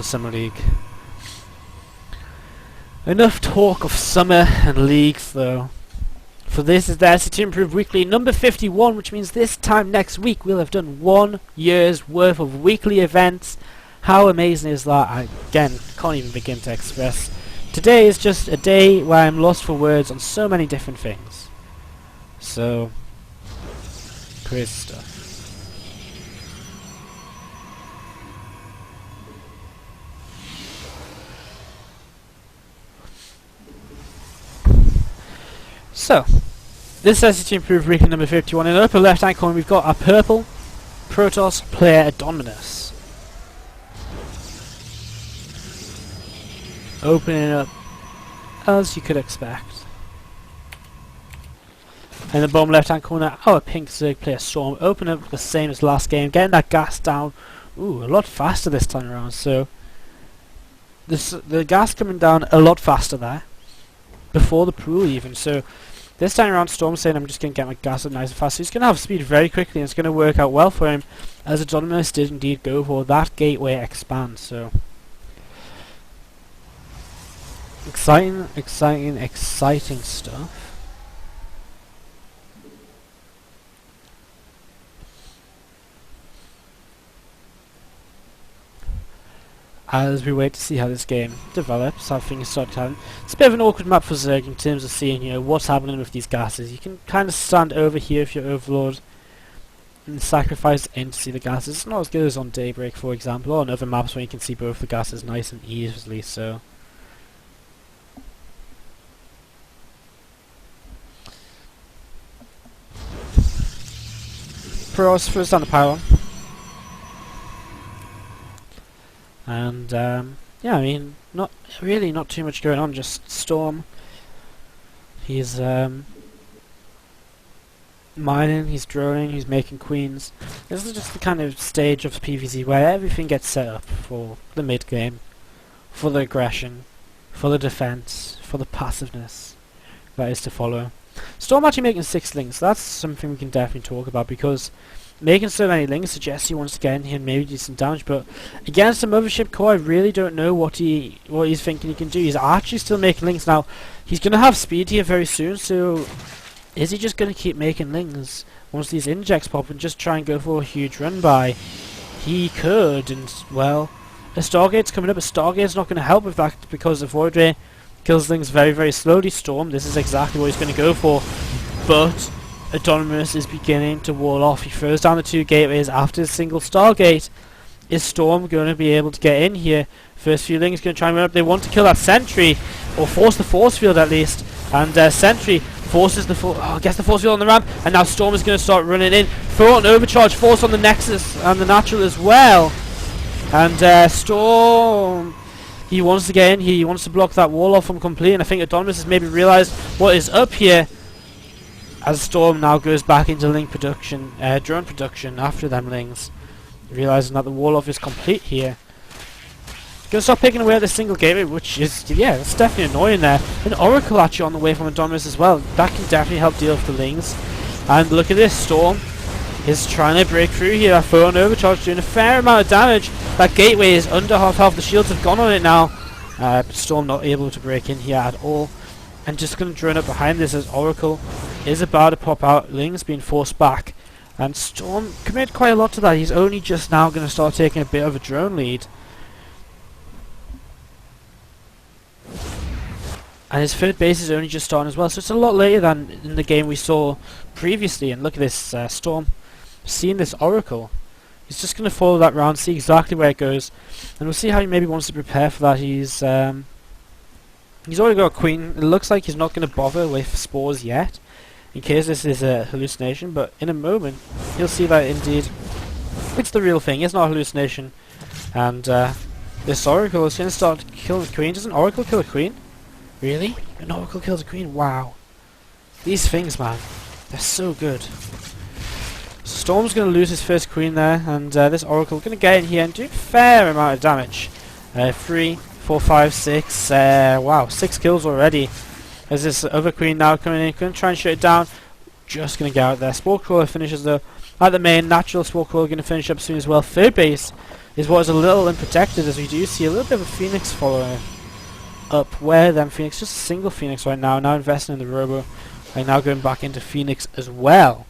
the Summer League. Enough talk of summer and leagues though. For this is the SC2Improve Weekly number 51, which means this time next week we'll have done 1 year's worth of weekly events. How amazing is that? I, again, can't even begin to express. Today is just a day where I'm lost for words on so many different things. So, crazy stuff. So, this is SC2Improve Weekly number 51. In the upper left hand corner we've got our purple Protoss player Adonminus. Opening up as you could expect. In the bottom left hand corner our pink Zerg player Storm, opening up the same as last game, getting that gas down a lot faster this time around. So the gas coming down a lot faster there before the pool even. So this time around Storm saying I'm just going to get my gas up nice and fast. So he's going to have speed very quickly and it's going to work out well for him, as Adonminus did indeed go for that gateway expand. So exciting stuff. As we wait to see how this game develops, how things start to happen. It's a bit of an awkward map for Zerg in terms of seeing, you know, what's happening with these gases. You can kind of stand over here if you're Overlord and sacrifice in to see the gases. It's not as good as on Daybreak, for example, or on other maps where you can see both the gases nice and easily. So Pros first on the power. And yeah, I mean, not too much going on. Just Storm. He's mining, he's droning, he's making queens. This is just the kind of stage of PvZ where everything gets set up for the mid game, for the aggression, for the defense, for the passiveness that is to follow. Storm actually making 6 links. That's something we can definitely talk about, because making so many links suggests he wants to get in here and maybe do some damage, but against the Mothership core I really don't know what he's thinking he can do. He's actually still making links. Now he's going to have speed here very soon, so is he just going to keep making links once these injects pop and just try and go for a huge run by? He could, and well, a Stargate's coming up. A Stargate's not going to help with that because the Void Ray kills things very, very slowly. Storm, this is exactly what he's going to go for, but Adonminus is beginning to wall off. He throws down the 2 gateways after a single Stargate. Is Storm going to be able to get in here? First few links going to try and run up. They want to kill that sentry, or force the force field at least. And sentry forces the gets the force field on the ramp, and now Storm is going to start running in. Throw an overcharge force on the Nexus and the Natural as well. And Storm, he wants to get in here. He wants to block that wall off from complete. And I think Adonminus has maybe realised what is up here, as Storm now goes back into link production, drone production after them links, realising that the wall off is complete here. Gonna start picking away at the single gateway, which is, yeah, that's definitely annoying there. An Oracle actually on the way from Adonminus as well. That can definitely help deal with the links. And look at this, Storm is trying to break through here. That phone overcharge doing a fair amount of damage. That gateway is under half health. The shields have gone on it now. Storm not able to break in here at all. And just going to drone up behind this as Oracle is about to pop out. Ling's being forced back, and Storm committed quite a lot to that. He's only just now going to start taking a bit of a drone lead, and his third base is only just starting as well, so it's a lot later than in the game we saw previously. And look at this, Storm seeing this Oracle. He's just going to follow that round, see exactly where it goes, and we'll see how he maybe wants to prepare for that. He's already got a queen. It looks like he's not going to bother with spores yet, in case this is a hallucination, but in a moment you'll see that indeed it's the real thing. It's not a hallucination. And this Oracle is going to start killing the queen. Does an Oracle kill a queen? Really? An Oracle kills a queen? Wow. These things, man, they're so good. Storm's going to lose his first queen there, and this Oracle going to get in here and do a fair amount of damage. 3, 4, 5, 6, wow, 6 kills already. There's this other queen now coming in, going to try and shut it down. Just going to get out there. Spore Crawler finishes though at the main. Natural Spore Crawler going to finish up soon as well. Third base is what is a little unprotected, as we do see a little bit of a Phoenix follower up. Where then Phoenix, just a single Phoenix right now, now investing in the Robo, and now going back into Phoenix as well.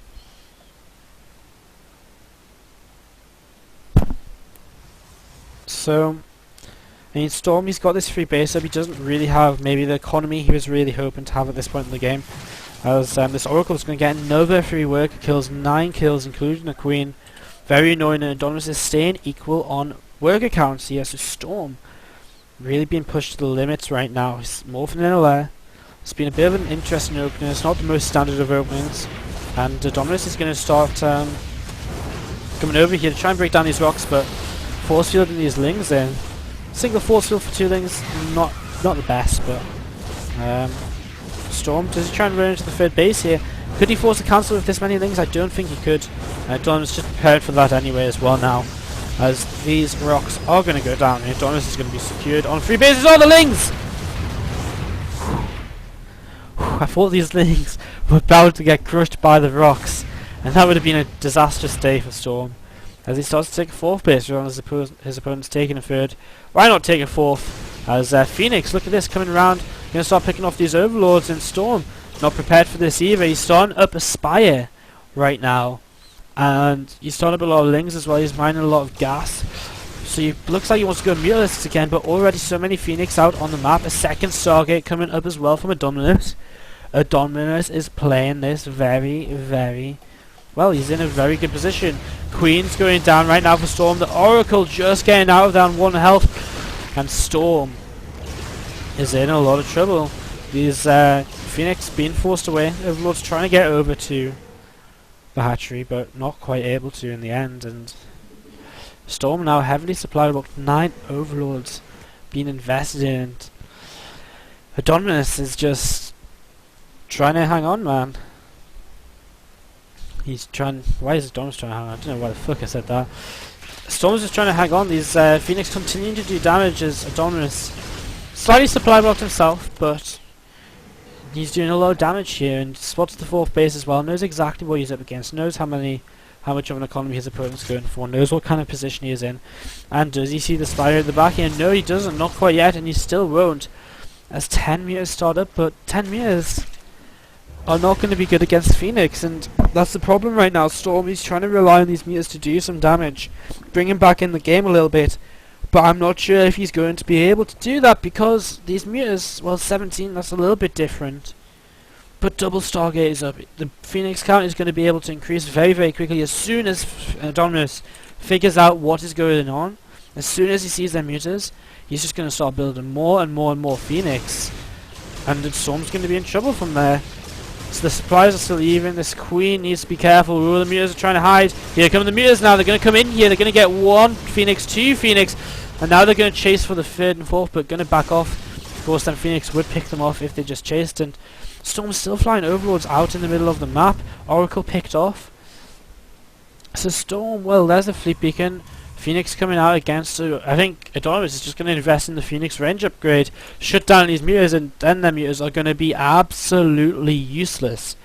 So, I mean, Storm, he's got this free base up. He doesn't really have maybe the economy he was really hoping to have at this point in the game. As this Oracle is going to get another free worker kills, 9 kills, including a Queen. Very annoying, and Adonminus is staying equal on worker counts here. So Storm really being pushed to the limits right now. He's morphing in a lair. It's been a bit of an interesting opening. It's not the most standard of openings. And Adonminus is going to start coming over here to try and break down these rocks, but force fielding these lings in. Single force field for 2 lings, not the best, but Storm, does he try and run into the third base here? Could he force a cancel with this many lings? I don't think he could. Adonminus just prepared for that anyway as well now, as these rocks are going to go down. And Adonminus is going to be secured on 3 bases. Oh, the lings! I thought these lings were about to get crushed by the rocks, and that would have been a disastrous day for Storm. As he starts to take a 4th base, around his opponent's taking a 3rd. Why not take a 4th? As Phoenix, look at this, coming around, going to start picking off these Overlords, and Storm not prepared for this either. He's starting up a Spire right now, and he's starting up a lot of lings as well. He's mining a lot of gas, so he looks like he wants to go Mutalisks again, but already so many Phoenix out on the map. A 2nd Stargate coming up as well from Adonminus. Adonminus is playing this very, very well. He's in a very good position. Queen's going down right now for Storm. The Oracle just getting out of down 1 health, and Storm is in a lot of trouble. These Phoenix being forced away. Overlord's trying to get over to the hatchery, but not quite able to in the end. And Storm now heavily supplied, about 9 Overlords being invested in. And Adonminus is just trying to hang on, man. He's trying. Why is Adonminus trying to hang on? I don't know why the fuck I said that. Storm's just trying to hang on. These Phoenix continuing to do damage as Adonminus slightly supply blocked himself, but he's doing a lot of damage here, and spots the 4th base as well. Knows exactly what he's up against. Knows how much of an economy his opponent's going for. Knows what kind of position he is in. And does he see the Spire at the back here? No, he doesn't. Not quite yet, and he still won't. As 10 meters start up, but 10 meters are not going to be good against Phoenix, and that's the problem right now. Storm, he's trying to rely on these meters to do some damage, bring him back in the game a little bit, but I'm not sure if he's going to be able to do that, because these meters, well, 17, that's a little bit different, but double Stargate is up. The Phoenix count is going to be able to increase very, very quickly as soon as Adonminus figures out what is going on. As soon as he sees their meters, he's just going to start building more and more and more Phoenix, and the Storm's going to be in trouble from there. So the supplies are still even. This Queen needs to be careful. Ooh, the Mutas are trying to hide. Here come the Mutas now. They're going to come in here. They're going to get 1 Phoenix, 2 Phoenix. And now they're going to chase for the 3rd and 4th, but going to back off. Of course, then Phoenix would pick them off if they just chased. And Storm's still flying Overlords out in the middle of the map. Oracle picked off. So Storm, well, there's the fleet beacon. Phoenix coming out against, so I think Adonminus is just going to invest in the Phoenix range upgrade, shut down these meters, and then their meters are going to be absolutely useless.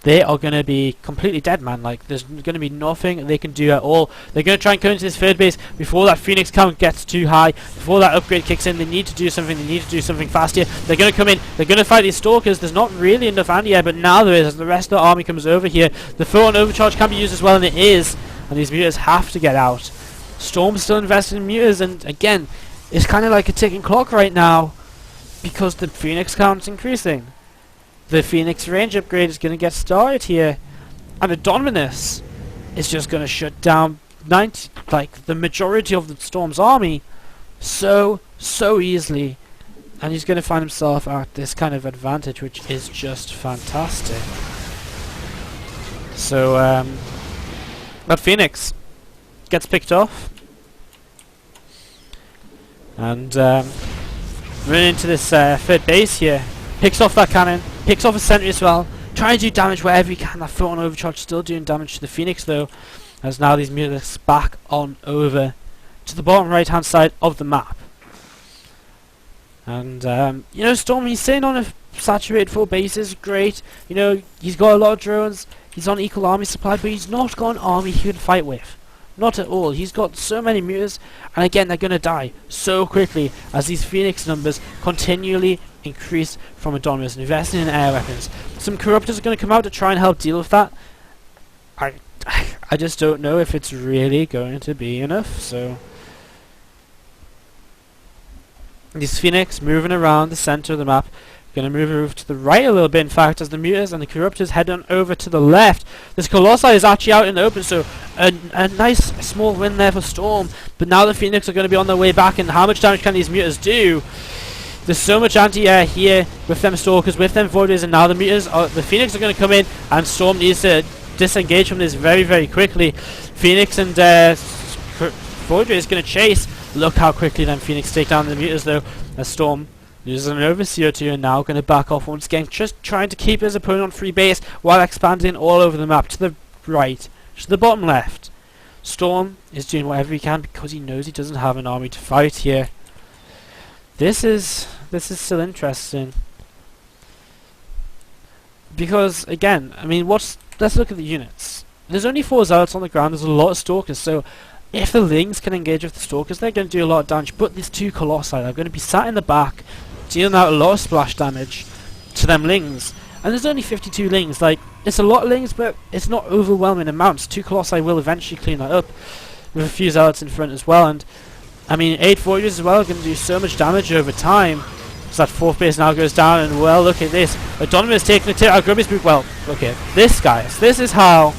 They are going to be completely dead, man. Like, there's going to be nothing they can do at all. They're going to try and come into this 3rd base before that Phoenix count gets too high, before that upgrade kicks in. They need to do something. They need to do something fast here. They're going to come in. They're going to fight these Stalkers. There's not really enough anti-air, but now there is, as the rest of the army comes over here. The full-on overcharge can be used as well, and it is. And these meters have to get out. Storm's still invested in meters, and again, it's kind of like a ticking clock right now, because the Phoenix count's increasing. The Phoenix range upgrade is going to get started here, and Adonminus is just going to shut down the majority of the Storm's army so easily, and he's going to find himself at this kind of advantage, which is just fantastic. So that Phoenix gets picked off, and running into this 3rd base here, picks off that cannon, picks off a sentry as well, trying to do damage wherever he can. That full-on overcharge still doing damage to the Phoenix though, as now these mutants back on over to the bottom right hand side of the map. And you know, Storm, he's sitting on a saturated 4 bases, great, you know, he's got a lot of drones, he's on equal army supply, but he's not got an army he can fight with. Not at all. He's got so many mutas, and again, they're going to die so quickly as these Phoenix numbers continually increase from Adonminus, investing in air weapons. Some Corruptors are going to come out to try and help deal with that. I just don't know if it's really going to be enough, so... These Phoenix moving around the center of the map. Going to move over to the right a little bit, in fact, as the Mutas and the Corruptors head on over to the left. This Colossi is actually out in the open, so a nice small win there for Storm. But now the Phoenix are going to be on their way back, and how much damage can these Mutas do? There's so much anti-air here with them Stalkers, with them Voiders, and now the Mutas, the Phoenix are going to come in, and Storm needs to disengage from this very, very quickly. Phoenix and Voider is going to chase. Look how quickly them Phoenix take down the Mutas, though, as Storm uses an Overseer 2 and now going to back off once again, just trying to keep his opponent on free base while expanding all over the map to the right, to the bottom left. Storm is doing whatever he can because he knows he doesn't have an army to fight here. This is still interesting. Because, again, I mean, let's look at the units. There's only 4 Zealots on the ground, there's a lot of Stalkers, so if the Lings can engage with the Stalkers, they're going to do a lot of damage, but these 2 Colossi are going to be sat in the back, dealing out a lot of splash damage to them Lings. And there's only 52 Lings, like, it's a lot of Lings, but it's not overwhelming amounts. 2 Colossi will eventually clean that up, with a few Zealots in front as well, and, I mean, 8 Voiders as well are going to do so much damage over time. So that 4th base now goes down, and well, look at this. Adonminus taking a tip out of Grubby's boot. Well, okay, this, guys, this is how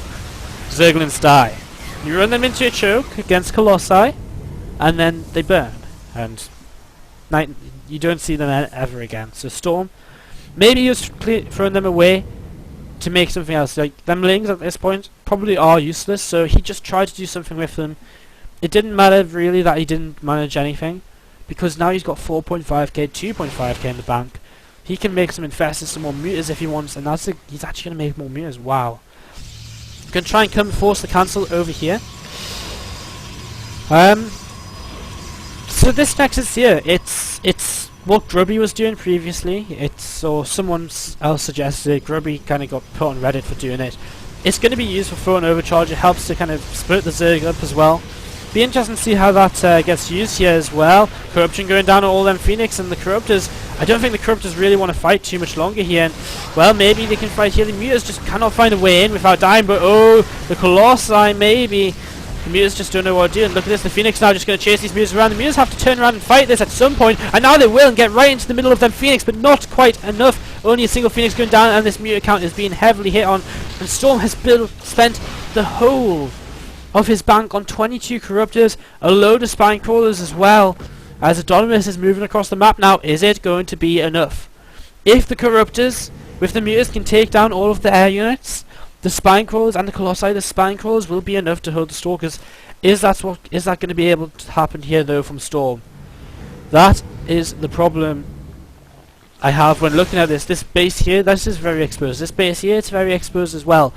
Zerglings die. You run them into a choke against Colossi, and then they burn. And you don't see them ever again. So Storm, maybe he was throwing them away to make something else. Like, them Lings at this point probably are useless, so he just tried to do something with them. It didn't matter really that he didn't manage anything, because now he's got 4.5k, 2.5k in the bank. He can make some Infestors, some more Mutas if he wants, and he's actually going to make more Mutas. Wow. Going to try and force the cancel over here. So this Nexus here, it's what Grubby was doing previously. Or someone else suggested it. Grubby kind of got put on Reddit for doing it. It's going to be used for throwing overcharge. It helps to kind of split the Zerg up as well. Be interesting to see how that gets used here as well. Corruption going down on all them Phoenix and the Corruptors. I don't think the Corruptors really want to fight too much longer here. And, well, maybe they can fight here. The Mutas just cannot find a way in without dying. But, oh, the Colossi, maybe. The Mutas just don't know what to do. And look at this. The Phoenix now just going to chase these Mutas around. The Mutas have to turn around and fight this at some point. And now they will and get right into the middle of them Phoenix. But not quite enough. Only a single Phoenix going down. And this Muta count is being heavily hit on. And Storm has spent the whole of his bank on 22 Corruptors, a load of Spine Crawlers as well, as Adonminus is moving across the map now. Is it going to be enough? If the Corruptors with the Mutas can take down all of the air units, the Spine Crawlers and the Colossi, the Spine Crawlers will be enough to hold the Stalkers. Is that going to be able to happen here though from Storm? That is the problem I have when looking at this. This base here, this is very exposed. This base here, it's very exposed as well.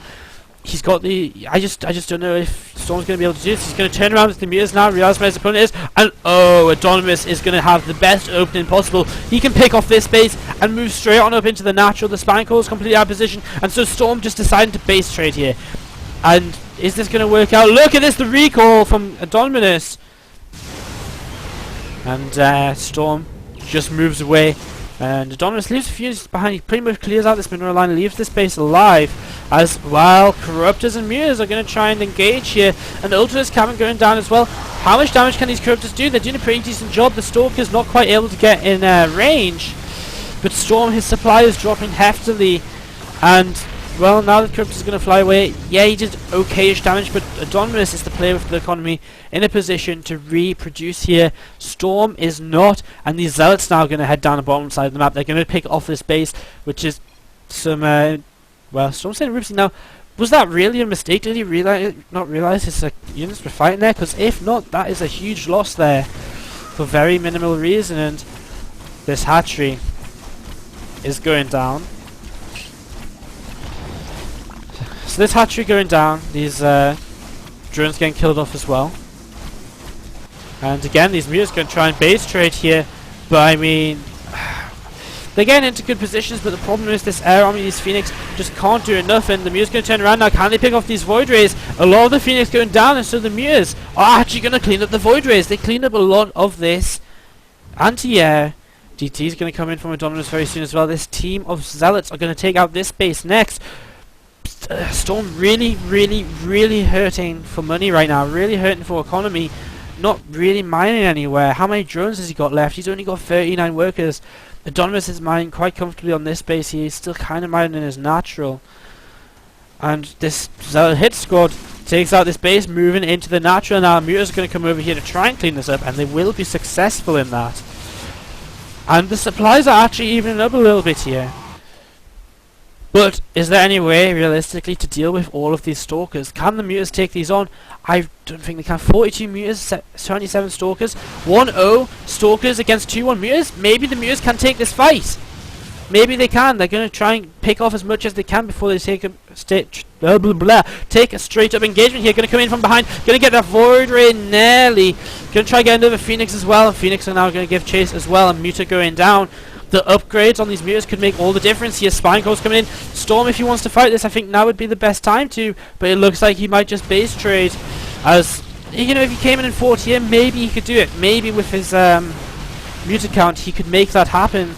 He's got the... I just don't know if Storm's going to be able to do this. He's going to turn around with the Mutas now, realise where his opponent is, and oh, Adonminus is going to have the best opening possible. He can pick off this base and move straight on up into the natural. The Spine Crawler is completely out of position, and so Storm just decided to base trade here. And is this going to work out? Look at this, the recall from Adonminus. And Storm just moves away. And Adonminus leaves a few units behind. He pretty much clears out this mineral line and leaves this base alive. As while Corruptors and Mutas are going to try and engage here. And Ultra's Cavern going down as well. How much damage can these Corruptors do? They're doing a pretty decent job. The Stalker's not quite able to get in range. But Storm, his supply is dropping heftily. And, well, now the Corruptor's going to fly away. Yeah, he did okay-ish damage, but Adonminus is the player with the economy in a position to reproduce here. Storm is not, and these Zealots now going to head down the bottom side of the map. They're going to pick off this base, which is some, well, Storm's saying Ripsy now. Was that really a mistake? Did he not realise his units were fighting there? Because if not, that is a huge loss there for very minimal reason, and this hatchery is going down. So this hatchery going down, these drones getting killed off as well. And again, these Mutas going to try and base trade here, but I mean, They're getting into good positions, but the problem is this air army, these Phoenix, just can't do enough, and the Muters going to turn around now. Can they pick off these Void Rays? A lot of the Phoenix going down, and so the Muters are actually going to clean up the Void Rays. They cleaned up a lot of this anti-air. DT is going to come in from Adonminus very soon as well. This team of Zealots are going to take out this base next. Storm really hurting for money right now, really hurting for economy, not really mining anywhere. How many drones has he got left? He's only got 39 workers. Adonminus is mining quite comfortably on this base here. He's still kind of mining in his natural. And this Zealot hit squad takes out this base, moving into the natural now. Muters are going to come over here to try and clean this up, and they will be successful in that. And the supplies are actually evening up a little bit here. But is there any way, realistically, to deal with all of these Stalkers? Can the Muters take these on? I don't think they can. 42 Muters, 27 Stalkers, 1-0 Stalkers against 2-1 Muters. Maybe the Muters can take this fight. Maybe they can. They're going to try and pick off as much as they can before they take a straight up engagement here. Going to come in from behind. Going to get that Void Ray nearly. Going to try and get another Phoenix as well. Phoenix are now going to give chase as well. And Muta going down. The upgrades on these Muters could make all the difference here. Spinecore's coming in. Storm, if he wants to fight this, I think now would be the best time to. But it looks like he might just base trade. As, you know, if he came in 40 here, maybe he could do it. Maybe with his Muta count, he could make that happen.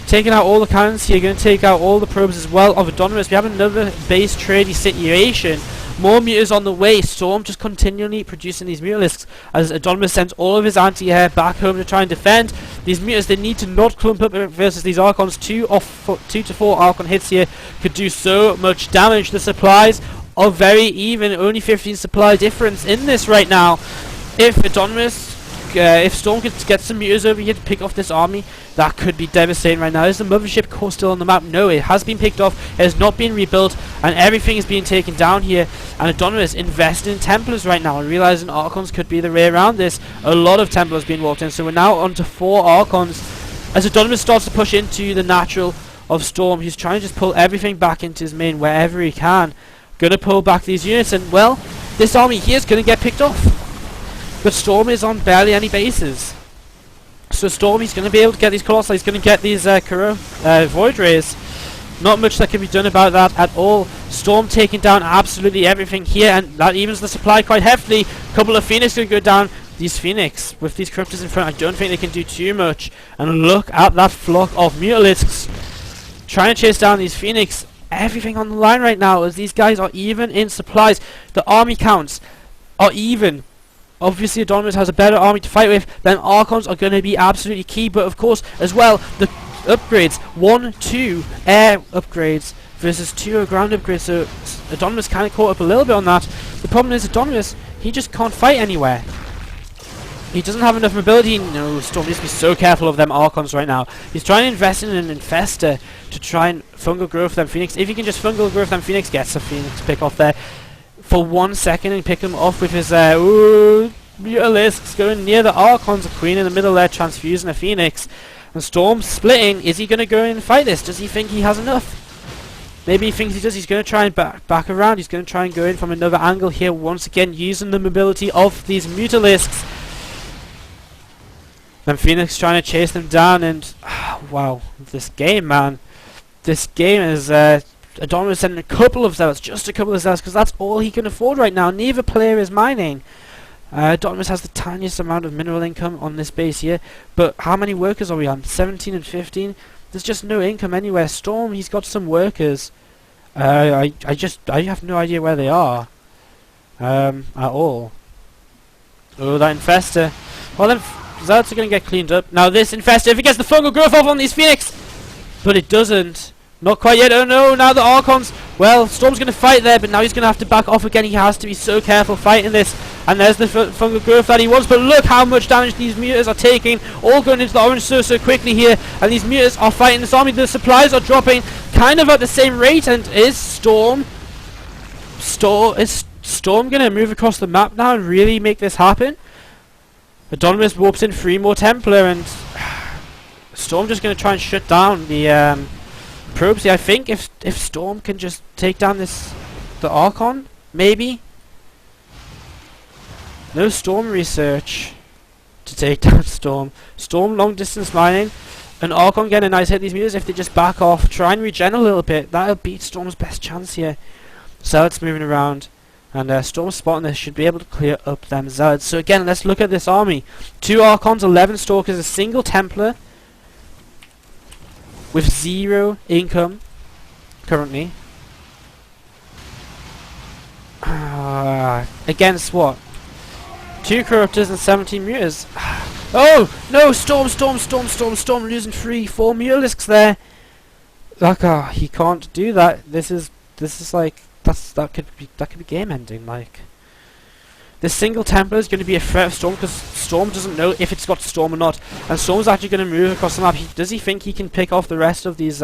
Taking out all the cannons here, going to take out all the probes as well of Adonminus. We have another base trading situation. More Muters on the way. Storm just continually producing these Mutalisks as Adonminus sends all of his anti-air back home to try and defend. These Muters, they need to not clump up versus these Archons. 2 to 4 Archon hits here could do so much damage. The supplies are very even. Only 15 supply difference in this right now. If Adonminus... if Storm could get some Muters over here to pick off this army, that could be devastating right now. Is the Mothership core still on the map? No, it has been picked off, it has not been rebuilt, and everything is being taken down here. And Adonminus investing in Templars right now, and realizing Archons could be the way around this. A lot of Templars being walked in, so we're now on to 4 Archons. As Adonminus starts to push into the natural of Storm, he's trying to just pull everything back into his main wherever he can. Gonna pull back these units, and well, this army here is gonna get picked off. But Storm is on barely any bases. So Storm, he's going to be able to get these Colossi, he's going to get these Void Rays. Not much that can be done about that at all. Storm taking down absolutely everything here, and that evens the supply quite heftily. Couple of Phoenix going to go down. These Phoenix, with these Corruptors in front, I don't think they can do too much. And look at that flock of Mutalisks trying to chase down these Phoenix. Everything on the line right now, as these guys are even in supplies. The army counts are even. Obviously Adonminus has a better army to fight with. Then Archons are going to be absolutely key, but of course as well the upgrades, 1-2 air upgrades versus 2 ground upgrades, so Adonminus kind of caught up a little bit on that. The problem is Adonminus, he just can't fight anywhere. He doesn't have enough mobility. No, Storm needs to be so careful of them Archons right now. He's trying to invest in an Infester to try and fungal growth them Phoenix. If he can just fungal growth them Phoenix, gets a Phoenix pick off there for 1 second and pick them off with his Mutalisks going near the Archons. A Queen in the middle there transfusing a Phoenix. And Storm splitting. Is he going to go in and fight this? Does he think he has enough? Maybe he thinks he does. He's going to try and back around. He's going to try and go in from another angle here once again, using the mobility of these Mutalisks. Then Phoenix trying to chase them down, and wow, this game, man. This game is Adonminus sending a couple of Zealots, just a couple of Zealots, because that's all he can afford right now. Neither player is mining. Adonminus has the tiniest amount of mineral income on this base here, but how many workers are we on? 17 and 15? There's just no income anywhere. Storm, he's got some workers. I have no idea where they are. At all. Oh, that Infester. Well then, Zealots are going to get cleaned up. Now this Infester, if it gets the fungal growth off on these Phoenix! But it doesn't. Not quite yet. Oh no, now the Archons. Well, Storm's going to fight there, but now he's going to have to back off again. He has to be so careful fighting this. And there's the fungal growth that he wants. But look how much damage these Muters are taking. All going into the orange so quickly here. And these Muters are fighting this army. The supplies are dropping kind of at the same rate. And is Storm going to move across the map now and really make this happen? Adonminus warps in 3 more Templar, and Storm just going to try and shut down the probes here. I think if Storm can just take down the Archon, maybe. No Storm research to take down Storm. Storm long distance mining. An Archon getting a nice hit these mules. If they just back off, try and regen a little bit, that'll beat Storm's best chance here. Zealots moving around, and Storm spotting this should be able to clear up them Zealots. So again, let's look at this army. 2 Archons, 11 Stalkers, a single Templar with 0 income currently. Against what? 2 Corruptors and 17 Mutas. Oh no! Storm losing 3-4 Mutalisks there. Like, he can't do that. This is like that could be game ending. Like, this single Templar is going to be a threat of Storm because Storm doesn't know if it's got Storm or not, and Storm's actually going to move across the map. Does he think he can pick off the rest of these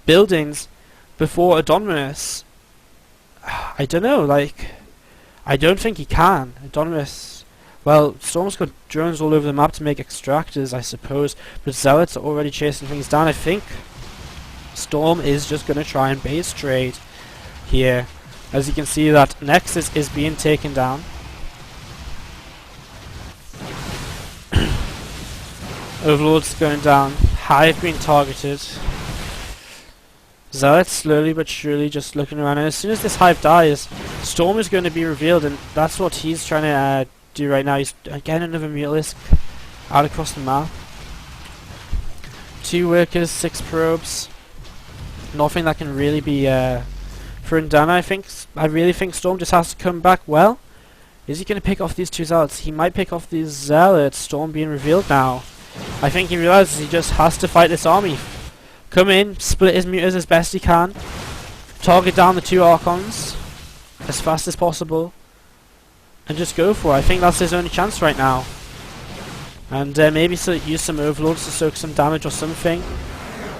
buildings before Adonminus? I don't know. Like, I don't think he can. Adonminus. Well, Storm's got drones all over the map to make extractors, I suppose, but Zealots are already chasing things down. I think Storm is just going to try and base trade here. As you can see, that Nexus is being taken down. Overlord's going down. Hive being targeted. Zealots slowly but surely just looking around, and as soon as this Hive dies, Storm is going to be revealed, and that's what he's trying to do right now. He's again another Mutalisk out across the map. 2 workers, 6 probes. Nothing that can really be thrown down. I really think Storm just has to come back. Well, is he going to pick off these 2 Zealots? He might pick off these Zealots. Storm being revealed now. I think he realizes he just has to fight this army. Come in, split his Mutas as best he can. Target down the 2 Archons as fast as possible. And just go for it. I think that's his only chance right now. And maybe use some Overlords to soak some damage or something.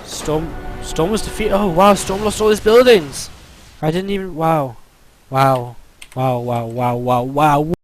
Storm was defeated. Oh wow, Storm lost all his buildings. I didn't even... Wow.